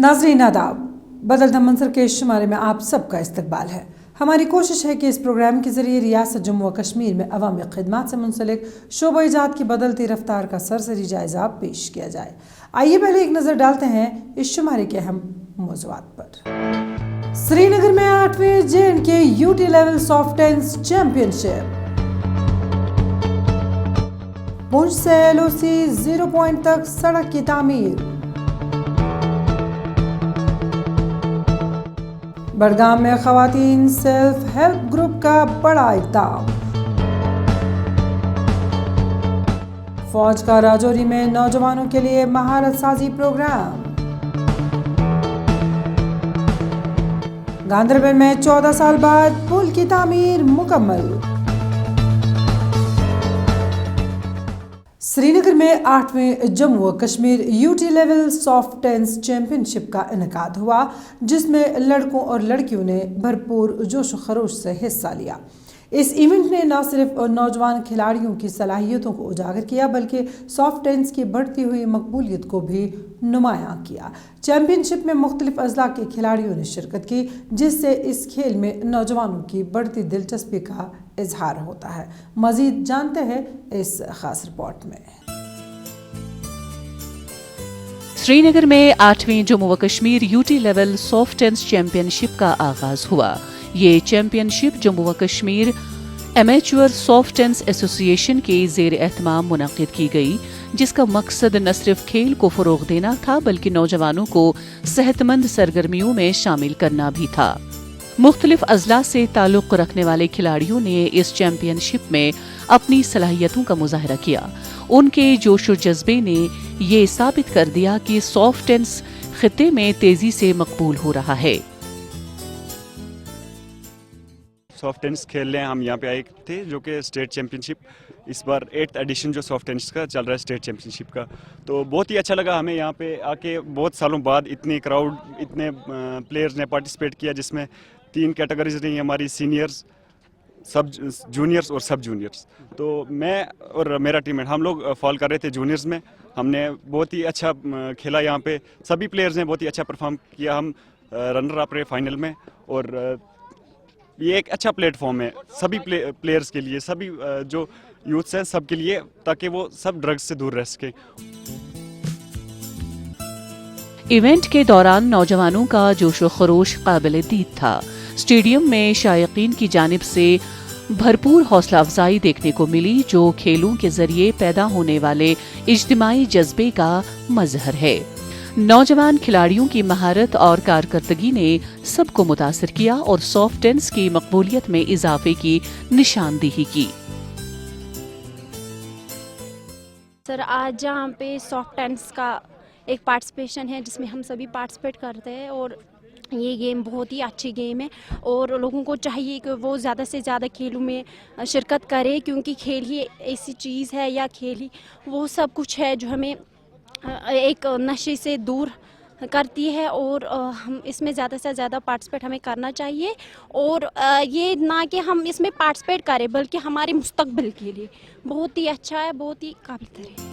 नाज़रीन आदाब, बदलता मंसर के शुमारे में आप सबका इस्तकबाल है। हमारी कोशिश है कि इस प्रोग्राम के ज़रिए रियासत जम्मू व कश्मीर में अवामी खिदमात से मुंसलिक शोबा-ए-जात की बदलती रफ्तार का सरसरी जायज़ा पेश किया जाए। आइए पहले एक नज़र डालते हैं इस शुमारे के अहम मौज़ूआत पर। श्रीनगर में 8वें J&K UT level soft tennis championship. Poonch से LOC 0 पॉइंट तक सड़क की तामीर। बड़गाम में खवातीन सेल्फ हेल्प ग्रुप का बड़ा इक़दाम। फौज का राजौरी में नौजवानों के लिए महारत साजी प्रोग्राम। गांदरबल में 14 साल बाद पुल की तामीर मुकम्मल। श्रीनगर में 8वें जम्मू व Kashmir UT level soft tennis championship का इनेकाद हुआ, जिसमें लड़कों और लड़कियों ने भरपूर जोश व खरोश से हिस्सा लिया। इस इवेंट ने न सिर्फ नौजवान खिलाड़ियों की सलाहियतों को उजागर किया, बल्कि सॉफ्ट टेनिस की बढ़ती हुई मकबूलियत को भी नुमायां किया। चैंपियनशिप में मुख्तलिफ अजला के खिलाड़ियों ने शिरकत की, जिससे इस खेल में नौजवानों की बढ़ती दिलचस्पी का इजहार होता है। मजीद जानते हैं इस खास रिपोर्ट में। श्रीनगर में 8वीं जम्मू व Kashmir UT level soft tennis championship का आगाज हुआ। ये चैंपियनशिप जम्मू व Kashmir amateur soft tennis association के ज़ेर एहतमाम मुनक़िद की गई, जिसका मकसद न सिर्फ खेल को फ़रोग़ देना था, बल्कि नौजवानों को सेहतमंद सरगर्मियों में शामिल करना भी था। मुख्तलिफ अजला से ताल्लुक़ रखने वाले खिलाड़ियों ने इस चैंपियनशिप में अपनी सलाहियतों का मुज़ाहरा किया। उनके जोश व जज्बे ने ये साबित कर दिया कि सॉफ्ट टेनिस खित्ते में तेज़ी से मकबूल हो रहा है। सॉफ्ट टेनिस खेलने हम यहाँ पे आए थे, जो कि स्टेट चैंपियनशिप इस बार 8th एडिशन जो सॉफ्ट टेनिस का चल रहा है स्टेट चैंपियनशिप का, तो बहुत ही अच्छा लगा हमें यहाँ पे आके। बहुत सालों बाद इतनी क्राउड, इतने प्लेयर्स ने पार्टिसिपेट किया, जिसमें 3 कैटेगरीज रही हमारी, सीनियर्स, सब जूनियर्स और सब जूनियर्स। तो मैं और मेरा टीममेट हम लोग फॉल कर रहे थे जूनियर्स में। हमने बहुत ही अच्छा खेला यहाँ पे, सभी प्लेयर्स ने बहुत ही अच्छा परफॉर्म किया। हम रनर अप रहे फाइनल में, और ये एक अच्छा प्लेटफॉर्म है सभी प्लेयर्स के लिए, सभी जो यूथ्स हैं सब के लिए, ताकि वो सब ड्रग्स से दूर रह सकें। इवेंट के दौरान नौजवानों का जोश व खरोश काबिल दीद था। स्टेडियम में शायकीन की जानिब से भरपूर हौसला अफजाई देखने को मिली, जो खेलों के जरिए पैदा होने वाले इज्तिमाई जज्बे का मजहर है। नौजवान खिलाड़ियों की महारत और कारकर्दगी ने सबको मुतासिर किया और सॉफ्ट टेनिस की मकबूलियत में इजाफे की निशानदेही की। सर, आज यहाँ पे सॉफ्ट टेनिस का एक पार्टिसिपेशन है, जिसमें हम सभी पार्टिसिपेट करते हैं, और ये गेम बहुत ही अच्छी गेम है और लोगों को चाहिए कि वो ज़्यादा से ज़्यादा खेलों में शिरकत करें, क्योंकि खेल ही ऐसी चीज़ है, या खेल ही वो सब कुछ है जो हमें एक नशे से दूर करती है, और हम इसमें ज़्यादा से ज़्यादा पार्टिसिपेट हमें करना चाहिए। और ये ना कि हम इसमें पार्टिसिपेट करें, बल्कि हमारे मुस्तकबिल के लिए बहुत ही अच्छा है, बहुत ही काबिल है।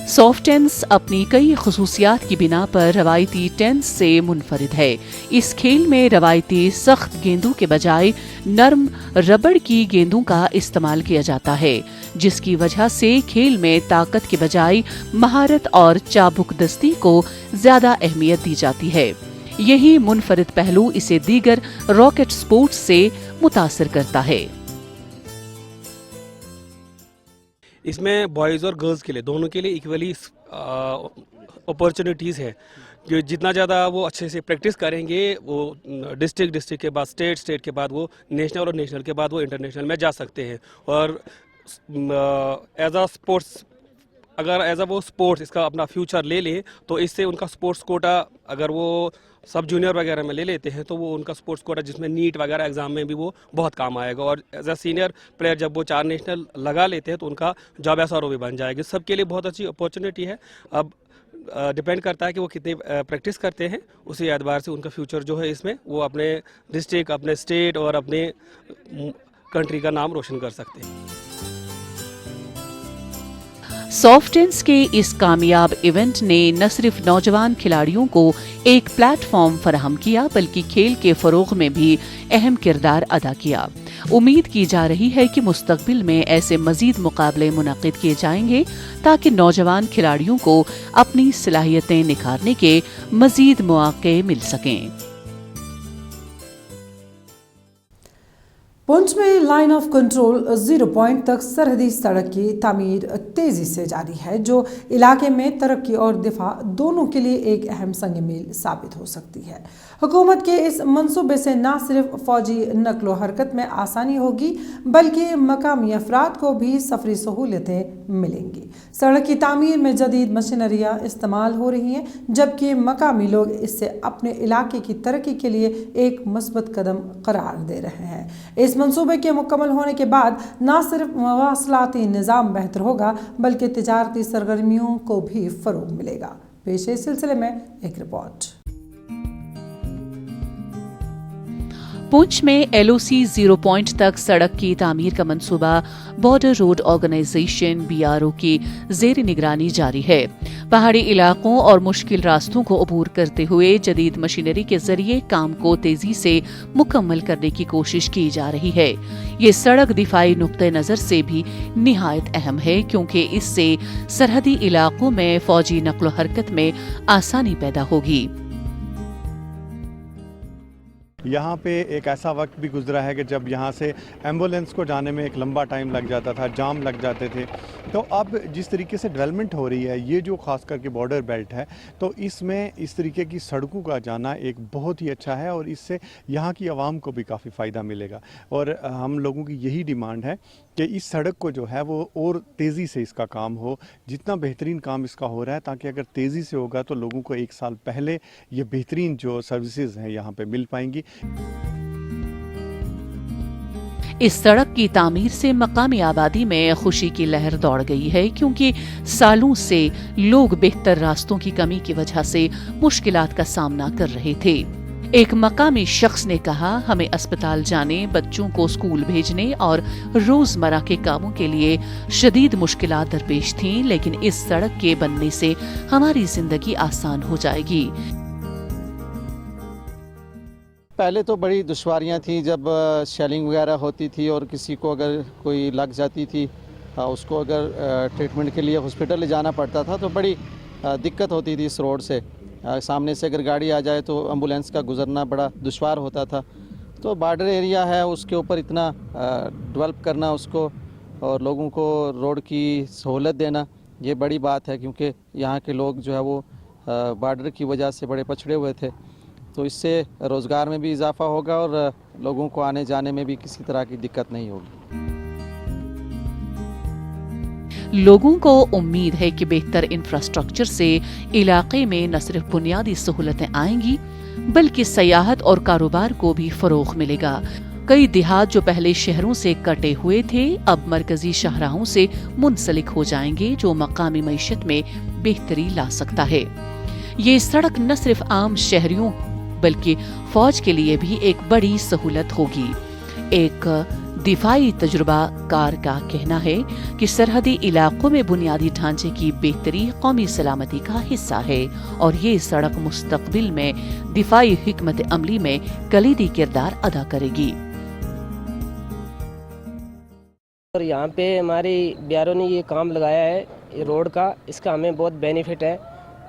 सॉफ्ट टेनिस अपनी कई खसूसियात की बिना पर रवायती टेनिस से मुनफरिद है। इस खेल में रवायती सख्त गेंदों के बजाय नरम रबड़ की गेंदों का इस्तेमाल किया जाता है, जिसकी वजह से खेल में ताकत के बजाय महारत और चाबुकदस्ती को ज्यादा अहमियत दी जाती है। यही मुनफरिद पहलू इसे दीगर रॉकेट स्पोर्ट्स से मुतासिर करता है। इसमें बॉयज़ और गर्ल्स के लिए, दोनों के लिए इक्वली अपॉर्चुनिटीज़ है, कि जितना ज़्यादा वो अच्छे से प्रैक्टिस करेंगे, वो डिस्ट्रिक्ट के बाद स्टेट के बाद वो नेशनल, और नेशनल के बाद वो इंटरनेशनल में जा सकते हैं। और एज अ स्पोर्ट्स, अगर एज अ वो स्पोर्ट्स इसका अपना फ्यूचर ले लें, तो इससे उनका स्पोर्ट्स कोटा अगर वो सब जूनियर वगैरह में ले लेते हैं, तो वो उनका स्पोर्ट्स कोटा, जिसमें नीट वगैरह एग्जाम में भी वो बहुत काम आएगा। और एज अ सीनियर प्लेयर जब वो 4 नेशनल लगा लेते हैं, तो उनका जॉब एसआरओ भी बन जाएगी। सबके लिए बहुत अच्छी अपॉर्चुनिटी है। अब डिपेंड करता है कि वो कितनी प्रैक्टिस करते हैं, उसी एतबार से उनका फ्यूचर जो है इसमें वो अपने डिस्ट्रिक्ट, अपने स्टेट और अपने कंट्री का नाम रोशन कर सकते हैं। सॉफ्टेंस के इस कामयाब इवेंट ने न सिर्फ नौजवान खिलाड़ियों को एक प्लेटफॉर्म फराहम किया बल्कि खेल के फरोग में भी अहम किरदार अदा किया। उम्मीद की जा रही है कि मुस्तकबिल में ऐसे मजीद मुकाबले मुनक्किद किए जाएंगे ताकि नौजवान खिलाड़ियों को अपनी सलाहियतें निखारने के मजीद मौके मिल सकें। पुंछ में लाइन ऑफ कंट्रोल 0 पॉइंट तक सरहदी सड़क की तामीर तेजी से जारी है, जो इलाके में तरक्की और दिफा दोनों के लिए एक अहम संग मील साबित हो सकती है। हुकूमत के इस मंसूबे से न सिर्फ फौजी नकलो हरकत में आसानी होगी बल्कि मकामी अफराद को भी सफरी सहूलतें मिलेंगी। सड़क की तामीर में जदीद मशीनरियाँ इस्तेमाल हो रही हैं, जबकि मकामी लोग इससे अपने इलाके की तरक्की के लिए एक मस्बत कदम करार दे रहे हैं। इस मंसूबे के मुकम्मल होने के बाद न सिर्फ मवासलाती निज़ाम बेहतर होगा बल्कि तिजारती सरगर्मियों को भी फरोग मिलेगा। पेश है इस सिलसिले में एक रिपोर्ट। पुंछ में LOC 0 पॉइंट तक सड़क की तामीर का मंसूबा बॉर्डर रोड ऑर्गेनाइजेशन BRO की ज़ेर निगरानी जारी है। पहाड़ी इलाकों और मुश्किल रास्तों को अबूर करते हुए जदीद मशीनरी के जरिए काम को तेजी से मुकम्मल करने की कोशिश की जा रही है। ये सड़क दिफाई नुक्ते नज़र से भी निहायत अहम है क्योंकि इससे सरहदी इलाकों में फौजी नक्लो हरकत में आसानी पैदा होगी। यहाँ पे एक ऐसा वक्त भी गुजरा है कि जब यहाँ से एम्बुलेंस को जाने में एक लंबा टाइम लग जाता था, जाम लग जाते थे। तो अब जिस तरीके से डेवलपमेंट हो रही है, ये जो ख़ास करके बॉर्डर बेल्ट है, तो इसमें इस तरीके की सड़कों का जाना एक बहुत ही अच्छा है और इससे यहाँ की आवाम को भी काफ़ी फ़ायदा मिलेगा। और हम लोगों की यही डिमांड है कि इस सड़क को जो है वो और तेज़ी से इसका काम हो, जितना बेहतरीन काम इसका हो रहा है, ताकि अगर तेज़ी से होगा तो लोगों को एक साल पहले ये बेहतरीन जो सर्विसेज हैं यहाँ पे मिल पाएंगी। इस सड़क की तामीर से मकामी आबादी में खुशी की लहर दौड़ गई है क्योंकि सालों से लोग बेहतर रास्तों की कमी की वजह से मुश्किलात का सामना कर रहे थे। एक मकामी शख्स ने कहा, हमें अस्पताल जाने, बच्चों को स्कूल भेजने और रोजमर्रा के कामों के लिए शदीद मुश्किलात दरपेश थीं, लेकिन इस सड़क के बनने से हमारी जिंदगी आसान हो जाएगी। पहले तो बड़ी दुश्वारियां थी जब शेलिंग वगैरह होती थी और किसी को अगर कोई लग जाती थी, उसको अगर ट्रीटमेंट के लिए हॉस्पिटल ले जाना पड़ता था तो बड़ी दिक्कत होती थी इस रोड से। सामने से अगर गाड़ी आ जाए तो एम्बुलेंस का गुजरना बड़ा दुश्वार होता था। तो बॉर्डर एरिया है, उसके ऊपर इतना डेवलप करना उसको और लोगों को रोड की सहूलत देना, ये बड़ी बात है क्योंकि यहाँ के लोग जो है वो बॉर्डर की वजह से बड़े पछड़े हुए थे। तो इससे रोज़गार में भी इजाफा होगा और लोगों को आने जाने में भी किसी तरह की दिक्कत नहीं होगी। लोगों को उम्मीद है कि बेहतर इंफ्रास्ट्रक्चर से इलाके में न सिर्फ बुनियादी सहूलतें आएंगी बल्कि सयाहत और कारोबार को भी फरोग मिलेगा। कई देहात जो पहले शहरों से कटे हुए थे अब मरकजी शाहराहों से मुंसलिक हो जाएंगे, जो मकामी मईशत में बेहतरी ला सकता है। ये सड़क न सिर्फ आम शहरियों बल्कि फौज के लिए भी एक बड़ी सहूलत होगी। एक दिफाई तजुर्बाकार का कहना है कि सरहदी इलाकों में बुनियादी ढांचे की बेहतरी कौमी सलामती का हिस्सा है और ये सड़क मुस्तकबिल में दिफाई हिकमत अमली में कलीदी किरदार अदा करेगी। और यहाँ पे हमारी BRO ने ये काम लगाया है ये रोड का, इसका हमें बहुत बेनिफिट है।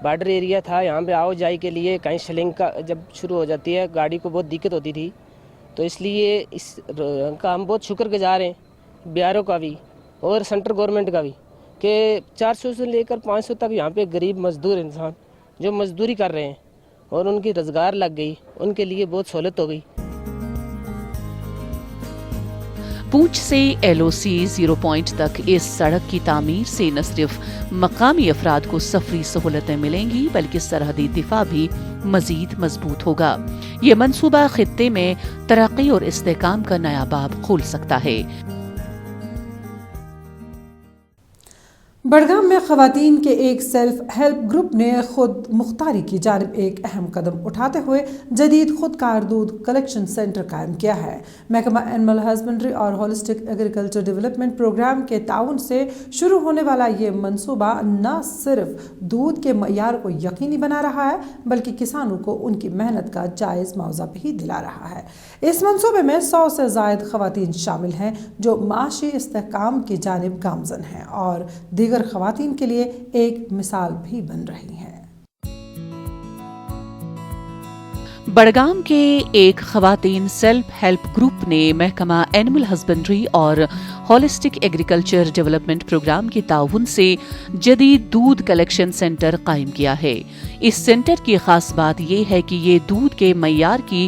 बॉर्डर एरिया था, यहाँ पे आओ जाई के लिए कहीं शेलिंग का जब शुरू हो जाती है गाड़ी को बहुत दिक्कत होती थी, तो इसलिए इस का हम बहुत शुक्रगुजार हैं BRO का भी और सेंट्रल गवर्नमेंट का भी कि 400 से लेकर 500 तक यहाँ पे गरीब मजदूर इंसान जो मजदूरी कर रहे हैं और उनकी रोजगार लग गई, उनके लिए बहुत सहूलत हो गई। पुंछ से LOC 0 पॉइंट तक इस सड़क की तामीर से न सिर्फ मकामी अफराद को सफरी सहूलतें मिलेंगी बल्कि सरहदी दिफा भी मजीद मजबूत होगा। ये मंसूबा खित्ते में तरक्की और इस्तेहकाम का नया बाब खोल सकता है। بڑگام میں خواتین کے ایک سیلف ہیلپ گروپ نے خود مختاری کی جانب ایک اہم قدم اٹھاتے ہوئے جدید خودکار دودھ کلیکشن سینٹر قائم کیا ہے۔ محکمہ اینیمل ہسبنڈری اور ہولسٹک ایگریکلچر ڈیولپمنٹ پروگرام کے تعاون سے شروع ہونے والا یہ منصوبہ نہ صرف دودھ کے معیار کو یقینی بنا رہا ہے بلکہ کسانوں کو ان کی محنت کا جائز معاوضہ بھی دلا رہا ہے۔ اس منصوبے میں 100 سے زائد خواتین شامل ہیں جو معاشی استحکام کی جانب گامزن ہیں اور دیگر خواتین کے لیے ایک مثال بھی بن رہی ہیں۔ بڑگام کے ایک خواتین سیلف ہیلپ گروپ نے محکمہ اینیمل ہسبنڈری اور ہولسٹک ایگریکلچر ڈیولپمنٹ پروگرام کے تعاون سے جدید دودھ کلیکشن سینٹر قائم کیا ہے۔ اس سینٹر کی خاص بات یہ ہے کہ یہ دودھ کے معیار کی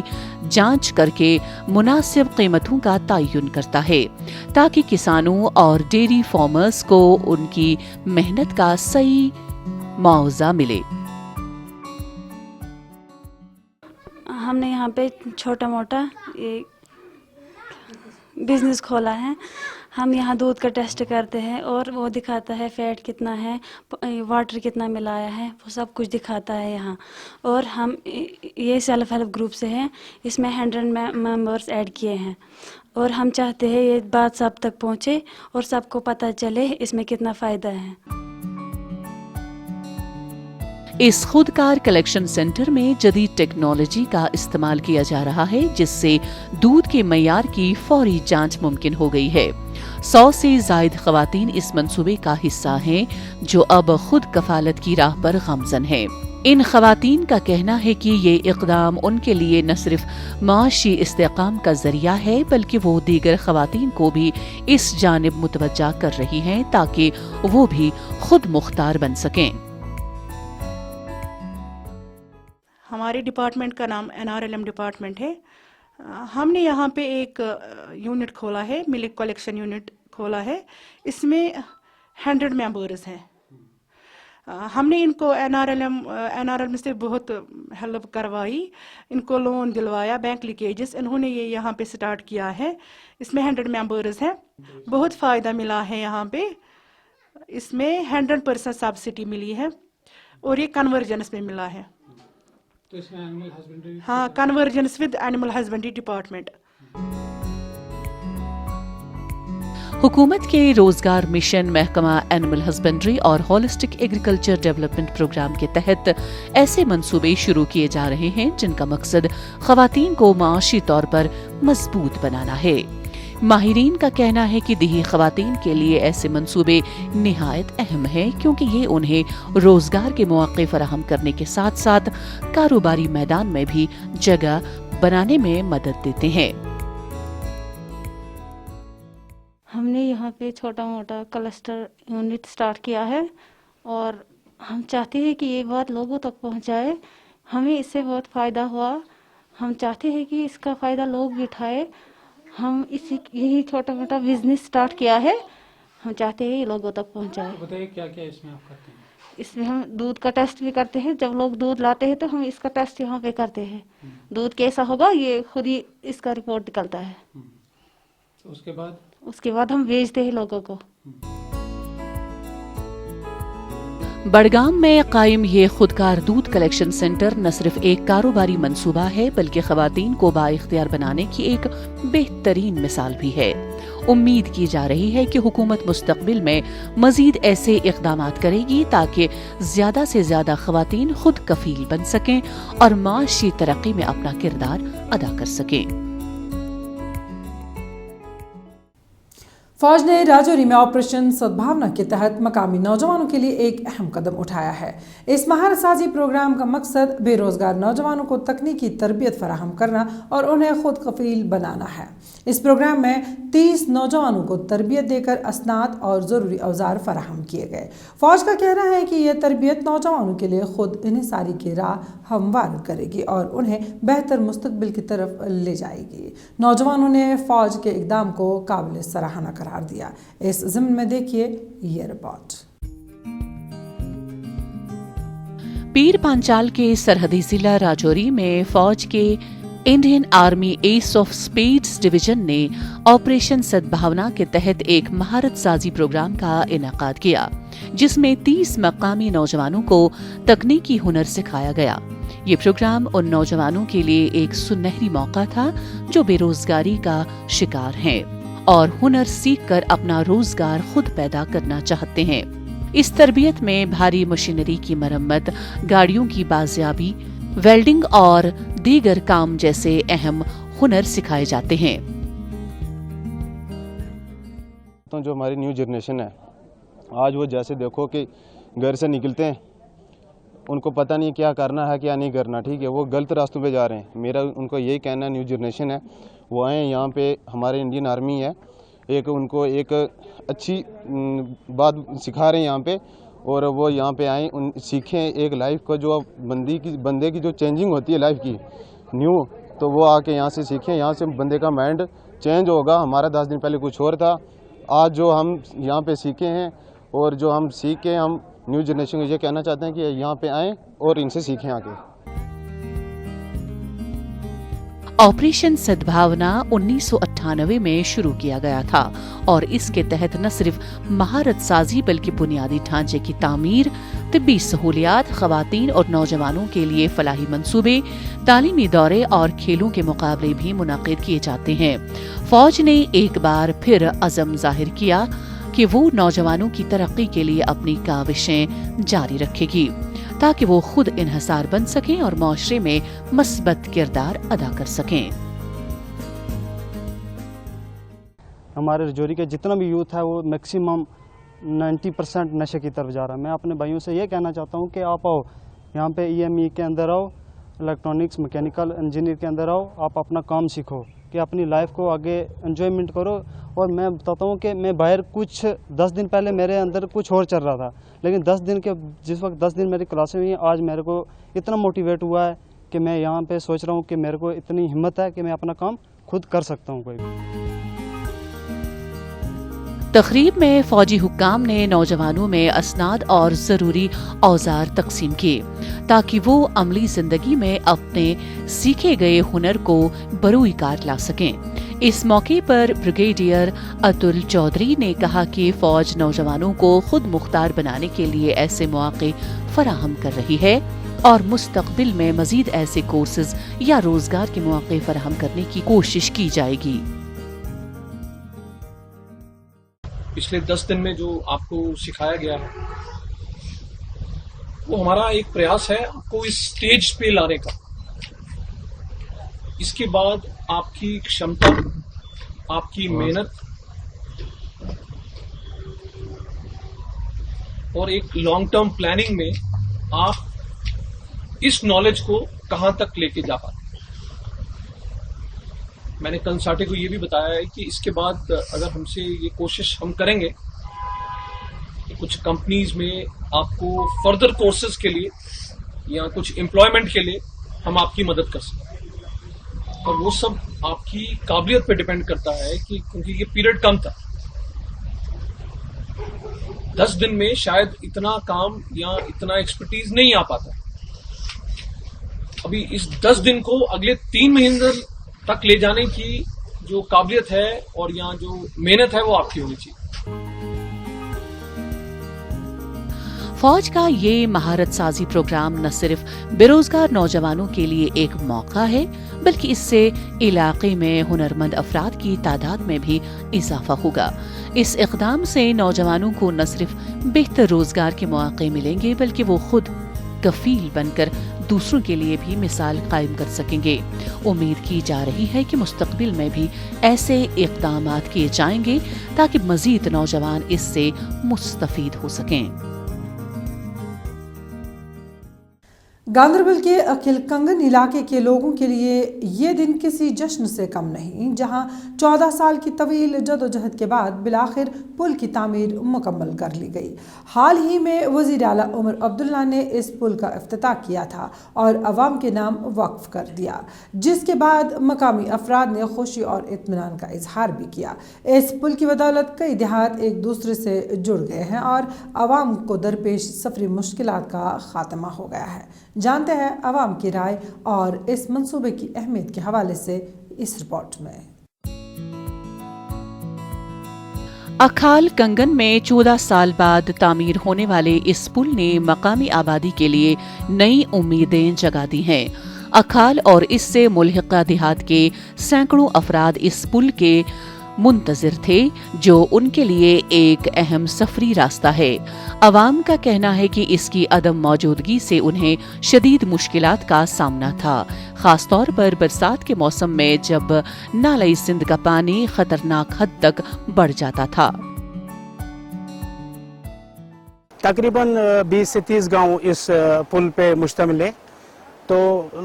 جانچ کر کے مناسب قیمتوں کا تعین کرتا ہے تاکہ کسانوں اور ڈیری فارمرز کو ان کی محنت کا صحیح معاوضہ ملے۔ ہم نے یہاں پہ چھوٹا موٹا بزنس کھولا ہے۔ ہم یہاں دودھ کا ٹیسٹ کرتے ہیں اور وہ دکھاتا ہے فیٹ کتنا ہے، واٹر کتنا ملایا ہے، وہ سب کچھ دکھاتا ہے یہاں۔ اور ہم یہ سیلف ہیلپ گروپ سے ہیں، اس میں 100 ممبرس ایڈ کیے ہیں اور ہم چاہتے ہیں یہ بات سب تک پہنچے اور سب کو پتہ چلے اس میں کتنا فائدہ ہے۔ اس خودکار کلیکشن سینٹر میں جدید ٹیکنالوجی کا استعمال کیا جا رہا ہے جس سے دودھ کے معیار کی فوری جانچ ممکن ہو گئی ہے۔ 100 سے زائد خواتین اس منصوبے کا حصہ ہیں جو اب خود کفالت کی راہ پر گامزن ہیں۔ ان خواتین کا کہنا ہے کہ یہ اقدام ان کے لیے نہ صرف معاشی استحکام کا ذریعہ ہے بلکہ وہ دیگر خواتین کو بھی اس جانب متوجہ کر رہی ہیں تاکہ وہ بھی خود مختار بن سکیں۔ ہمارے ڈپارٹمنٹ کا نام NRLM ڈپارٹمنٹ ہے۔ ہم نے یہاں پہ ایک یونٹ کھولا ہے، ملک کلیکشن یونٹ کھولا ہے۔ اس میں 100 ممبرز ہیں۔ ہم نے ان کو NRLM سے بہت ہیلپ کروائی، ان کو لون دلوایا، بینک لیکیجز انہوں نے یہ یہاں پہ سٹارٹ کیا ہے۔ اس میں 100 ممبرز ہیں، بہت فائدہ ملا ہے یہاں پہ۔ اس میں 100% سبسڈی ملی ہے اور یہ کنورجنس میں ملا ہے۔ تو اس میں اینیمل ہسبنڈری، ہاں، convergence with animal husbandry department. حکومت کے روزگار مشن محکمہ اینیمل ہسبنڈری اور ہولسٹک ایگریکلچر ڈیولپمنٹ پروگرام کے تحت ایسے منصوبے شروع کیے جا رہے ہیں جن کا مقصد خواتین کو معاشی طور پر مضبوط بنانا ہے۔ ماہرین کا کہنا ہے کہ دیہی خواتین کے لیے ایسے منصوبے نہایت اہم ہیں کیونکہ یہ انہیں روزگار کے مواقع فراہم کرنے کے ساتھ ساتھ کاروباری میدان میں بھی جگہ بنانے میں مدد دیتے ہیں۔ ہم نے یہاں پہ چھوٹا موٹا کلسٹر یونٹ سٹارٹ کیا ہے اور ہم چاہتے ہیں کہ یہ بات لوگوں تک پہنچائے۔ ہمیں اس سے بہت فائدہ ہوا، ہم چاہتے ہیں کہ اس کا فائدہ لوگ بھی اٹھائے۔ ہم یہی چھوٹا موٹا بزنس سٹارٹ کیا ہے، ہم چاہتے ہیں یہ لوگوں تک پہنچائے۔ بتائیے کیا کیا اس میں آپ کرتے ہیں؟ اس میں ہم دودھ کا ٹیسٹ بھی کرتے ہیں، جب لوگ دودھ لاتے ہیں تو ہم اس کا ٹیسٹ یہاں پہ کرتے ہیں۔ دودھ کیسا ہوگا یہ خود ہی اس کا رپورٹ نکلتا ہے۔ اس کے بعد ہم بیچتے ہیں لوگوں کو۔ بڑگام میں قائم یہ خودکار دودھ کلیکشن سینٹر نہ صرف ایک کاروباری منصوبہ ہے بلکہ خواتین کو بااختیار بنانے کی ایک بہترین مثال بھی ہے۔ امید کی جا رہی ہے کہ حکومت مستقبل میں مزید ایسے اقدامات کرے گی تاکہ زیادہ سے زیادہ خواتین خود کفیل بن سکیں اور معاشی ترقی میں اپنا کردار ادا کر سکیں۔ فوج نے راجوری میں آپریشن سدبھاونا کے تحت مقامی نوجوانوں کے لیے ایک اہم قدم اٹھایا ہے۔ اس مہارت سازی پروگرام کا مقصد بے روزگار نوجوانوں کو تکنیکی تربیت فراہم کرنا اور انہیں خود کفیل بنانا ہے۔ اس پروگرام میں 30 نوجوانوں کو تربیت دے کر اسناد اور ضروری اوزار فراہم کیے گئے۔ فوج کا کہنا ہے کہ یہ تربیت نوجوانوں کے لیے خود انحصاری کی راہ ہموار کرے گی اور انہیں بہتر مستقبل کی طرف لے جائے گی۔ نوجوانوں نے فوج کے اقدام کو قابل سراہنا قرار دیا۔ اس ضمن میں دیکھیے یہ رپورٹ۔ پیر پانچال کے سرحدی ضلع راجوری میں فوج کے Indian army S of spades division ने ऑपरेशन सद्भावना के तहत एक महारत साजी प्रोग्राम का इनेकाद किया, जिसमें 30 मकामी नौजवानों को तकनीकी हुनर सिखाया गया। ये प्रोग्राम उन नौजवानों के लिए एक सुनहरी मौका था जो बेरोजगारी का शिकार हैं और हुनर सीखकर अपना रोजगार खुद पैदा करना चाहते हैं। इस तरबियत में भारी मशीनरी की मरम्मत, गाड़ियों की बाजियाबी, वेल्डिंग और दीगर काम जैसे अहम हुनर सिखाए जाते हैं। तो जो हमारी न्यू जनरेशन है आज, वो जैसे देखो कि घर से निकलते हैं, उनको पता नहीं क्या करना है क्या नहीं करना, ठीक है, वो गलत रास्तों पे जा रहे हैं। मेरा उनको यही कहना है, न्यू जनरेशन है वो आए यहाँ पे, हमारे इंडियन आर्मी है, एक उनको एक अच्छी बात सिखा रहे हैं यहाँ पे, और वो यहाँ पे आए, उन सीखें एक लाइफ को, जो बंदे की जो चेंजिंग होती है लाइफ की न्यू, तो वो आके यहाँ से सीखें। यहाँ से बंदे का माइंड चेंज होगा। हमारा 10 दिन पहले कुछ और था, आज जो हम यहाँ पे सीखे हैं और जो हम सीख के हम न्यू जनरेशन को ये कहना चाहते हैं कि यहाँ पे आएँ और इनसे सीखें आके। ऑपरेशन सद्भावना 1998 में शुरू किया गया था और इसके तहत न सिर्फ महारत साजी बल्कि बुनियादी ढांचे की तामीर, तिब्बी सहूलियात, खवातीन और नौजवानों के लिए फलाही मंसूबे, तालीमी दौरे और खेलों के मुकाबले भी मुनक्किद किए जाते हैं। फौज ने एक बार फिर अज़म जाहिर किया कि वो नौजवानों की तरक्की के लिए अपनी काविशें जारी रखेगी ताकि वो खुद इन्हसार बन सकें और माशरे में मस्बत किरदार अदा कर सकें। हमारे रजौरी का जितना भी यूथ है वो मैक्सिमम 90% नशे की तरफ जा रहा है। मैं अपने भाइयों से ये कहना चाहता हूँ कि आप आओ यहाँ पे EME के अंदर आओ, इलेक्ट्रॉनिक्स मैकेनिकल इंजीनियर के अंदर आओ, आप अपना काम सीखो कि अपनी लाइफ को आगे एंजॉयमेंट करो। और मैं बताता हूँ कि मैं बाहर कुछ 10 दिन पहले मेरे अंदर कुछ और चल रहा था, लेकिन 10 दिन के जिस वक्त 10 दिन मेरी क्लासें हुई, आज मेरे को इतना मोटिवेट हुआ है कि मैं यहाँ पे सोच रहा हूँ कि मेरे को इतनी हिम्मत है कि मैं अपना काम खुद कर सकता हूँ। कोई तकरीब में फौजी हुक्काम ने नौजवानों में असनाद और जरूरी औजार तकसीम किए ताकि वो अमली जिंदगी में अपने सीखे गए हुनर को बरूई कार ला सकें। इस मौके पर ब्रिगेडियर अतुल चौधरी ने कहा कि फौज नौजवानों को खुद मुख्तार बनाने के लिए ऐसे मौके फराहम कर रही है और मुस्तकबिल में मजीद ऐसे कोर्सेज या रोजगार के मौके फराहम करने की कोशिश की जाएगी। पिछले 10 दिन में जो आपको सिखाया गया है वो हमारा एक प्रयास है आपको इस स्टेज पे लाने का। इसके बाद आपकी क्षमता, आपकी मेहनत और एक लॉन्ग टर्म प्लानिंग में आप इस नॉलेज को कहां तक लेके जा पाते। मैंने कंसाटे को ये भी बताया है कि इसके बाद अगर हमसे ये कोशिश हम करेंगे कि कुछ कंपनीज में आपको फर्दर कोर्सेज के लिए या कुछ एम्प्लॉयमेंट के लिए हम आपकी मदद कर सकें। और वो सब आपकी काबिलियत पे डिपेंड करता है कि क्योंकि ये पीरियड कम था, 10 दिन में शायद इतना काम या इतना एक्सपर्टीज नहीं आ पाता। अभी इस 10 दिन को अगले 3 महीने तक ले जाने की जो काबिलियत है और यहाँ जो मेहनत है वो आपकी होनी चाहिए। फौज का ये महारत साजी प्रोग्राम न सिर्फ बेरोजगार नौजवानों के लिए एक मौका है बल्कि इससे इलाके में हुनरमंद अफराद की तादाद में भी इजाफा होगा। इस इक़दाम से नौजवानों को न सिर्फ बेहतर रोजगार के मौके मिलेंगे बल्कि वो खुद कफील बनकर दूसरों के लिए भी मिसाल कायम कर सकेंगे। उम्मीद की जा रही है कि मुस्तकबिल में भी ऐसे इक़दामात किए जाएंगे ताकि मजीद नौजवान इससे मुस्तफीद हो सकें। गांदरबल के अखिल कंगन इलाके के लोगों के लिए ये दिन किसी जश्न से कम नहीं, जहां 14 साल की तवील जदोजहद के बाद बिलाखिर पुल की तामीर मुकम्मल कर ली गई। हाल ही में वज़ीर आला उमर अब्दुल्ला ने इस पुल का इफ्तिताह किया था और अवाम के नाम वक्फ कर दिया, जिसके बाद मकामी अफराद ने खुशी और इत्मीनान का इजहार भी किया। इस पुल की बदौलत कई देहात एक दूसरे से जुड़ गए हैं और अवाम को दरपेश सफरी मुश्किलात का खात्मा हो गया है। जानते हैं आवाम की राय और इस मंसूबे की अहमियत के हवाले से इस रिपोर्ट में। अखाल कंगन में 14 साल बाद तामीर होने वाले इस पुल ने मकामी आबादी के लिए नई उम्मीदें जगा दी हैं। अखाल और इससे मुल्हिका देहात के सैकड़ों अफराद इस पुल के मुंतजिर थे, जो उनके लिए एक अहम सफरी रास्ता है। अवाम का कहना है कि इसकी अदम मौजूदगी से उन्हें शदीद मुश्किलात का सामना था, खास तौर पर बरसात के मौसम में जब नालाई सिंध का पानी खतरनाक हद तक बढ़ जाता था। तकरीबन 20 से 30 गांव इस पुल पे मुश्तमिल है, तो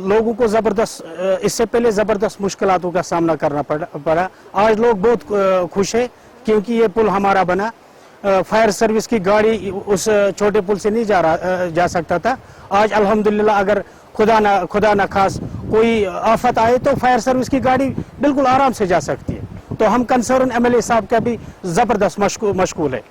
लोगों को ज़बरदस्त इससे पहले ज़बरदस्त मुश्किलातों का सामना करना पड़ा। आज लोग बहुत खुश है क्योंकि ये पुल हमारा बना। फायर सर्विस की गाड़ी उस छोटे पुल से नहीं जा सकता था। आज अल्हम्दुलिल्लाह अगर खुदा ना खास कोई आफत आए तो फायर सर्विस की गाड़ी बिल्कुल आराम से जा सकती है। तो हम कंसर्न MLA साहब का भी ज़बरदस्त मशगूल है।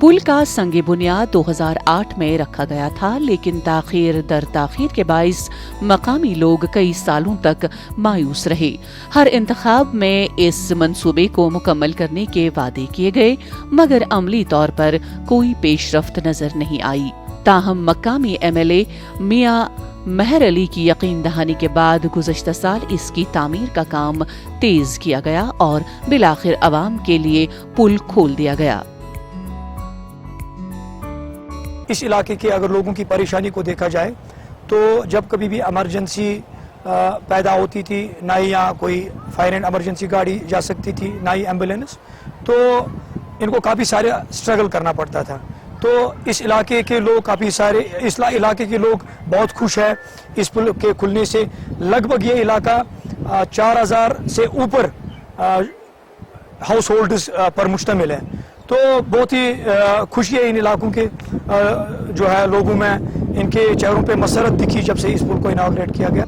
पुल का संगे बुनियाद 2008 में रखा गया था, लेकिन ताखीर दर ताखीर के बाइस मकामी लोग कई सालों तक मायूस रहे। हर इंतखाब में इस मंसूबे को मुकम्मल करने के वादे किए गए, मगर अमली तौर पर कोई पेशरफ्त नजर नहीं आई। ताहम मकामी MLA मियां महर अली की यकीन दहानी के बाद गुज़श्ता साल इसकी तामीर का काम तेज किया गया और बिलाखिर अवाम के लिए पुल खोल दिया गया। इस इलाके के अगर लोगों की परेशानी को देखा जाए तो जब कभी भी इमरजेंसी पैदा होती थी, ना ही यहाँ कोई फायर एंड इमरजेंसी गाड़ी जा सकती थी, ना ही एम्बुलेंस, तो इनको काफ़ी सारे स्ट्रगल करना पड़ता था। तो इस इलाके के लोग काफ़ी सारे इलाके के लोग बहुत खुश हैं इस पुल के खुलने से। लगभग ये इलाका 4000 से ऊपर हाउस होल्ड्स पर मुश्तमिल है। तो बहुत ही खुशी है इन इलाकों के जो है लोगों में, इनके चेहरों पे मसरत दिखी जब से इस पुल को इनॉग्रेट किया गया।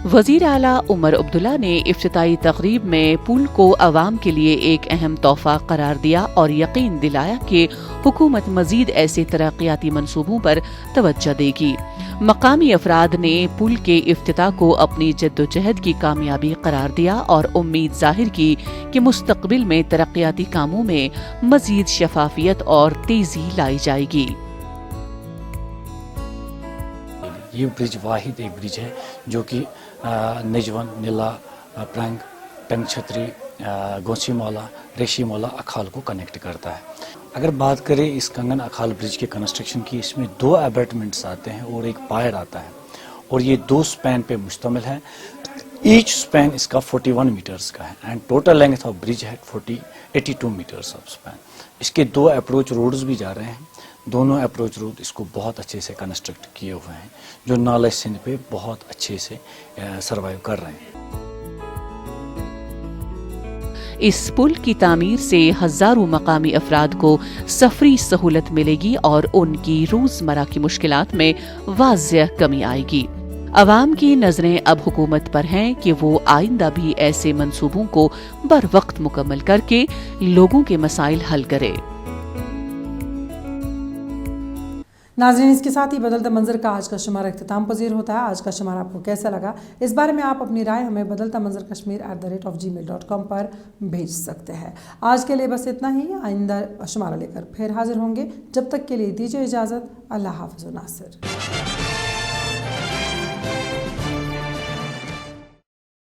वजीर आला उमर अब्दुल्ला ने इफ्तिताई तकरीब में पुल को अवाम के लिए एक अहम तोहफा करार दिया और यकीन दिलाया कि हुकूमत मजीद ऐसे तरक्याती मंसूबों पर तवज्जो देगी। मकामी अफराद ने पुल के इफ्तिताह को अपनी जद्दोजहद की कामयाबी करार दिया और उम्मीद जाहिर की कि मुस्तकबिल में तरक्याती कामों में मजीद शफाफियत और तेजी लाई जाएगी। ये ब्रिज वाहिद एक ब्रिज है जो कि निजवन, नीला, प्रंग, टंग छतरी, गोसी मौला, रेशी मौला, अखाल को कनेक्ट करता है। अगर बात करें इस कंगन अखाल ब्रिज के कंस्ट्रक्शन की, इसमें 2 अबैटमेंट्स आते हैं और एक पायर आता है और ये 2 स्पैन पे मुश्तमिल है। ईच स्पैन इसका 41 मीटर्स का है and total length of bridge है 82 मीटर्स ऑफ स्पैन। इसके 2 अप्रोच रोड्स भी जा रहे हैं। दोनों अप्रोच रोड इसको बहुत अच्छे से कंस्ट्रक्ट किए हुए हैं, जो नाला सिंध पे बहुत अच्छे से सर्वाइव कर रहे हैं। इस पुल की तामीर से हजारों मकामी अफराद को सफरी सहूलत मिलेगी और उनकी रोजमर्रा की मुश्किलात में वाज़िह कमी आएगी। अवाम की नजरें अब हुकूमत पर हैं कि वो आइंदा भी ऐसे मंसूबों को बर वक्त मुकम्मल करके लोगों के मसाइल हल करे। नाज़रीन, इसके साथ ही बदलता मंजर का आज का शुमारा इख्तिताम पजीर होता है। आज का शुमारा आपको कैसा लगा, इस बारे में आप अपनी राय हमें बदलता मंजर kashmir@gmail.com पर भेज सकते हैं। आज के लिए बस इतना ही। आइंदा शुमारा लेकर फिर हाजिर होंगे। जब तक के लिए दीजिए इजाज़त। अल्लाह हाफ़िज़ नासिर।